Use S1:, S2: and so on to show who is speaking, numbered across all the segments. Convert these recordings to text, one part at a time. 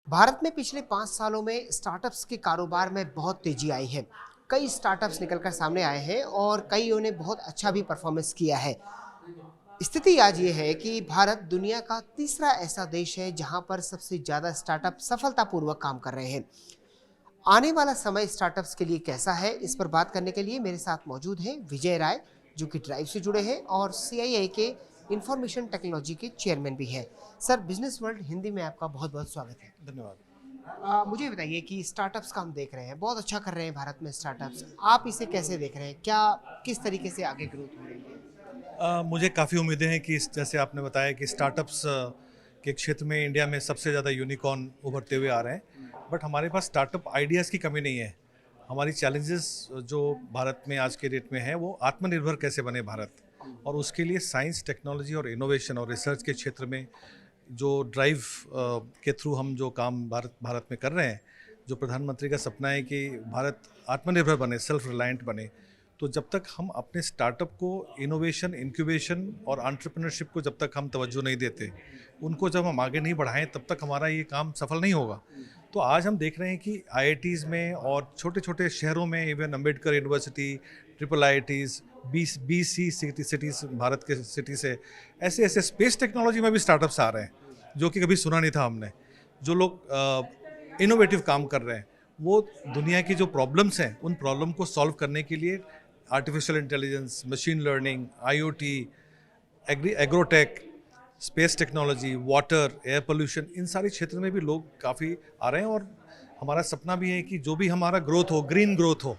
S1: भारत में पिछले 5 सालों में स्टार्टअप्स के कारोबार में बहुत तेजी आई है। कई स्टार्टअप्स निकलकर सामने आए हैं और कईयों ने बहुत अच्छा भी परफॉर्मेंस किया है। स्थिति आज ये है कि भारत दुनिया का तीसरा ऐसा देश है जहां पर सबसे ज़्यादा स्टार्टअप सफलतापूर्वक काम कर रहे हैं। आने वाला समय स्टार्टअप्स के लिए कैसा है, इस पर बात करने के लिए मेरे साथ मौजूद हैं विजय राय, जो कि ड्राइव से जुड़े हैं और सीआईआई के इंफॉर्मेशन टेक्नोलॉजी के चेयरमैन भी हैं। सर, बिजनेस वर्ल्ड हिंदी में आपका बहुत बहुत स्वागत है।
S2: धन्यवाद।
S1: मुझे बताइए कि स्टार्टअप्स का हम देख रहे हैं, बहुत अच्छा कर रहे हैं भारत में स्टार्टअप्स। आप इसे कैसे देख रहे हैं? क्या किस तरीके से आगे ग्रोथ हो रही है?
S2: मुझे काफ़ी उम्मीदें हैं कि जैसे आपने बताया कि स्टार्टअप्स के क्षेत्र में इंडिया में सबसे ज़्यादा यूनिकॉर्न उभरते हुए आ रहे हैं, बट हमारे पास स्टार्टअप आइडियाज़ की कमी नहीं है। हमारी चैलेंजेस जो भारत में आज के डेट में है वो आत्मनिर्भर कैसे बने भारत, और उसके लिए साइंस, टेक्नोलॉजी और इनोवेशन और रिसर्च के क्षेत्र में जो ड्राइव के थ्रू हम जो काम भारत में कर रहे हैं, जो प्रधानमंत्री का सपना है कि भारत आत्मनिर्भर बने, सेल्फ रिलायंट बने। तो जब तक हम अपने स्टार्टअप को इनोवेशन, इंक्यूबेशन और एंटरप्रेन्योरशिप को जब तक हम तवज्जो नहीं देते, उनको जब हम आगे नहीं बढ़ाएं, तब तक हमारा ये काम सफल नहीं होगा। तो आज हम देख रहे हैं कि आईआईटीज़ में और छोटे छोटे शहरों में, even Ambedkar university, triple IITs, 20 cities, Bharat के सिटी से ऐसे ऐसे स्पेस टेक्नोलॉजी में भी स्टार्टअप्स आ रहे हैं जो कि कभी सुना नहीं था हमने। जो लोग इनोवेटिव काम कर रहे हैं, वो दुनिया की जो प्रॉब्लम्स हैं, उन प्रॉब्लम को सॉल्व करने के लिए artificial intelligence, machine learning, IoT, agrotech, space technology, water, air pollution, इन सारे क्षेत्र में भी लोग काफ़ी आ रहे हैं। और हमारा सपना भी है कि जो भी हमारा ग्रोथ हो, ग्रीन ग्रोथ हो,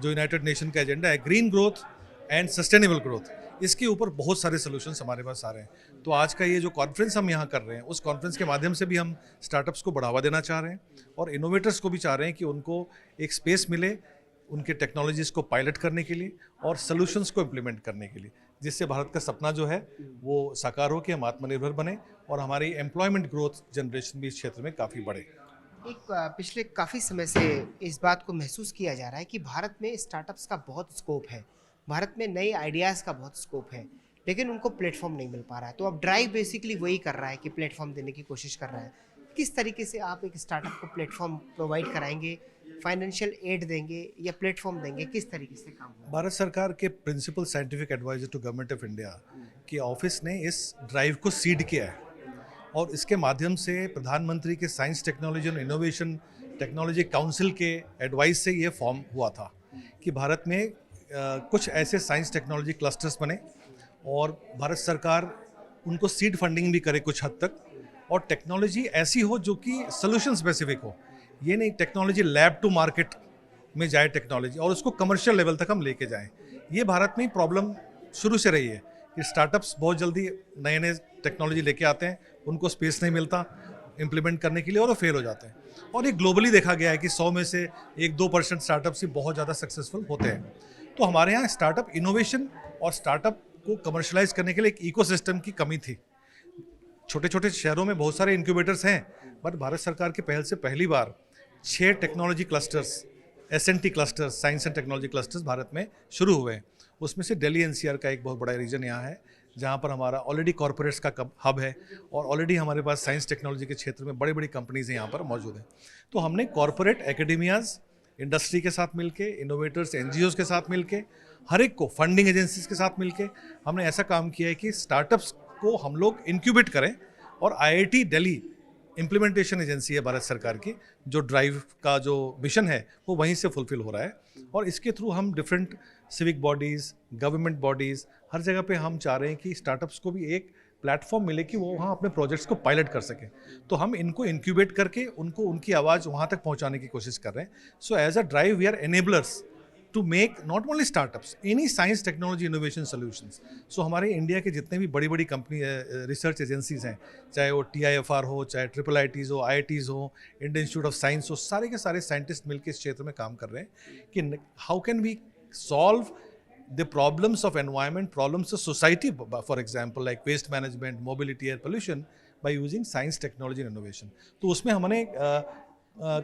S2: जो यूनाइटेड नेशन का एजेंडा है, green growth and sustainable growth, इसके ऊपर बहुत सारे सोल्यूशंस हमारे पास आ रहे हैं। तो आज का ये जो कॉन्फ्रेंस हम यहाँ कर रहे हैं, उस कॉन्फ्रेंस के माध्यम से भी हम स्टार्टअप्स को बढ़ावा देना चाह रहे हैं और इनोवेटर्स को भी चाह रहे हैं कि उनको एक स्पेस मिले उनके टेक्नोलॉजीज़ को पायलट करने के लिए और सोल्यूशंस को इम्प्लीमेंट करने के लिए, जिससे भारत का सपना जो है वो साकार हो कि हम आत्मनिर्भर बने और हमारी एम्प्लॉयमेंट ग्रोथ जनरेशन भी इस क्षेत्र में काफ़ी बढ़े।
S1: पिछले काफ़ी समय से इस बात को महसूस किया जा रहा है कि भारत में स्टार्टअप्स का बहुत स्कोप है, भारत में नए आइडियाज़ का बहुत स्कोप है, लेकिन उनको प्लेटफॉर्म नहीं मिल पा रहा है। तो अब ड्राइव बेसिकली वही कर रहा है कि प्लेटफॉर्म देने की कोशिश कर रहा है। किस तरीके से आप एक स्टार्टअप को प्लेटफॉर्म प्रोवाइड कराएंगे, फाइनेंशियल एड देंगे या प्लेटफॉर्म देंगे, किस तरीके से काम होगा?
S2: भारत सरकार के principal scientific adviser to government of India की ऑफिस ने इस ड्राइव को सीड किया है और इसके माध्यम से प्रधानमंत्री के साइंस, टेक्नोलॉजी और इनोवेशन टेक्नोलॉजी काउंसिल के एडवाइस से ये फॉर्म हुआ था कि भारत में कुछ ऐसे साइंस टेक्नोलॉजी क्लस्टर्स बने और भारत सरकार उनको सीड फंडिंग भी करे कुछ हद तक, और टेक्नोलॉजी ऐसी हो जो कि सोल्यूशन स्पेसिफिक हो। ये नहीं टेक्नोलॉजी लैब टू मार्केट में जाए टेक्नोलॉजी और उसको कमर्शियल लेवल तक हम लेके जाएं। ये भारत में प्रॉब्लम शुरू से रही है कि स्टार्टअप्स बहुत जल्दी नए नए टेक्नोलॉजी लेके आते हैं, उनको स्पेस नहीं मिलता इम्प्लीमेंट करने के लिए और वो फेल हो जाते हैं। और ये ग्लोबली देखा गया है कि 100 में से 1-2% स्टार्टअप्स ही बहुत ज़्यादा सक्सेसफुल होते हैं। तो हमारे यहाँ स्टार्टअप इनोवेशन और स्टार्टअप को कमर्शलाइज करने के लिए एक इकोसिस्टम की कमी थी। छोटे छोटे शहरों में बहुत सारे इंक्यूबेटर्स हैं, बट भारत सरकार की पहल से पहली बार 6 technology clusters, SNT clusters, science and technology clusters Bharat में शुरू हुए हैं। उसमें से दिल्ली एनसीआर का एक बहुत बड़ा रीजन यहाँ है, जहाँ पर हमारा ऑलरेडी कॉर्पोरेट्स का हब है और ऑलरेडी हमारे पास साइंस टेक्नोलॉजी के क्षेत्र में बड़ी बड़ी कंपनीज यहाँ पर मौजूद हैं। तो हमने कॉर्पोरेट, एकेडेमियाज, इंडस्ट्री के साथ मिलके, इनोवेटर्स, एनजीओज के साथ मिलके, हर एक को फंडिंग एजेंसीज के साथ मिलके हमने ऐसा काम किया है कि स्टार्टअप्स को हम लोग इंक्यूबेट करें। और आईआईटी दिल्ली इम्प्लीमेंटेशन एजेंसी है भारत सरकार की, जो ड्राइव का जो मिशन है वो वहीं से फुलफिल हो रहा है। और इसके थ्रू हम different civic bodies, government bodies, हर जगह पे हम चाह रहे हैं कि स्टार्टअप्स को भी एक प्लेटफॉर्म मिले कि वो वहाँ अपने प्रोजेक्ट्स को पायलट कर सकें। तो हम इनको इंक्यूबेट करके उनको उनकी आवाज़ वहाँ तक पहुँचाने की कोशिश कर रहे हैं। So as a drive we are enablers to make not only startups, any science, technology, innovation solutions. So हमारे इंडिया के जितने भी बड़ी बड़ी कंपनी रिसर्च एजेंसीज हैं, चाहे वो TIFR हो, चाहे ट्रिपल आईटीज़ हो, IITs हो, इंडियन इंस्टीट्यूट ऑफ साइंस हो, सारे के सारे साइंटिस्ट मिलकर इस क्षेत्र में काम कर रहे हैं कि how can we solve the problems of environment, problems of society, for example, like waste management, mobility, air pollution, by using science, technology and innovation. तो उसमें हमने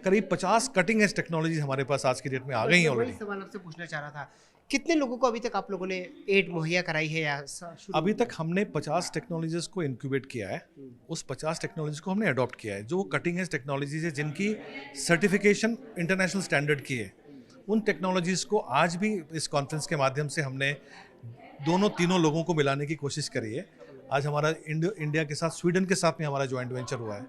S2: करीब 50 कटिंग एज टेक्नोलॉजीज हमारे पास आज की डेट में आ गई हैं
S1: वही
S2: ऑलरेडी।
S1: सवाल आपसे पूछना चाह रहा था कितने लोगों को अभी तक आप लोगों ने एड मुहैया कराई है या
S2: अभी तक हमने 50 टेक्नोलॉजीज़ को इंक्यूबेट किया है। उस 50 टेक्नोलॉजीज़ को हमने अडॉप्ट किया है, जो कटिंग एज टेक्नोलॉजीज़ है, जिनकी सर्टिफिकेशन इंटरनेशनल स्टैंडर्ड की है। उन टेक्नोलॉजीज़ को आज भी इस कॉन्फ्रेंस के माध्यम से हमने दोनों तीनों लोगों को मिलाने की कोशिश करी है। आज हमारा इंडिया के साथ, स्वीडन के साथ में हमारा जॉइंट वेंचर हुआ है।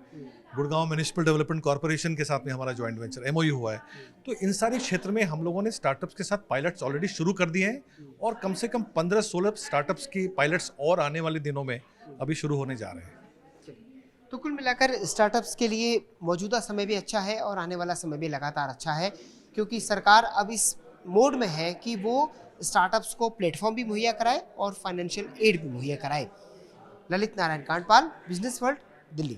S2: गुड़गांव म्युनिसिपल डेवलपमेंट कॉर्पोरेशन के साथ में हमारा जॉइंट वेंचर एमओयू हुआ है। तो इन सारे क्षेत्र में हम लोगों ने स्टार्टअप्स के साथ पायलट्स ऑलरेडी शुरू कर दिए हैं और कम से कम 15-16 स्टार्टअप्स की पायलट्स और आने वाले दिनों में अभी शुरू होने जा रहे हैं।
S1: तो कुल मिलाकर स्टार्टअप्स के लिए मौजूदा समय भी अच्छा है और आने वाला समय भी लगातार अच्छा है, क्योंकि सरकार अब इस मोड में है कि वो स्टार्टअप्स को प्लेटफॉर्म भी मुहैया कराए और फाइनेंशियल एड भी मुहैया कराए। Lalit Narayan Kandpal, business world, Delhi.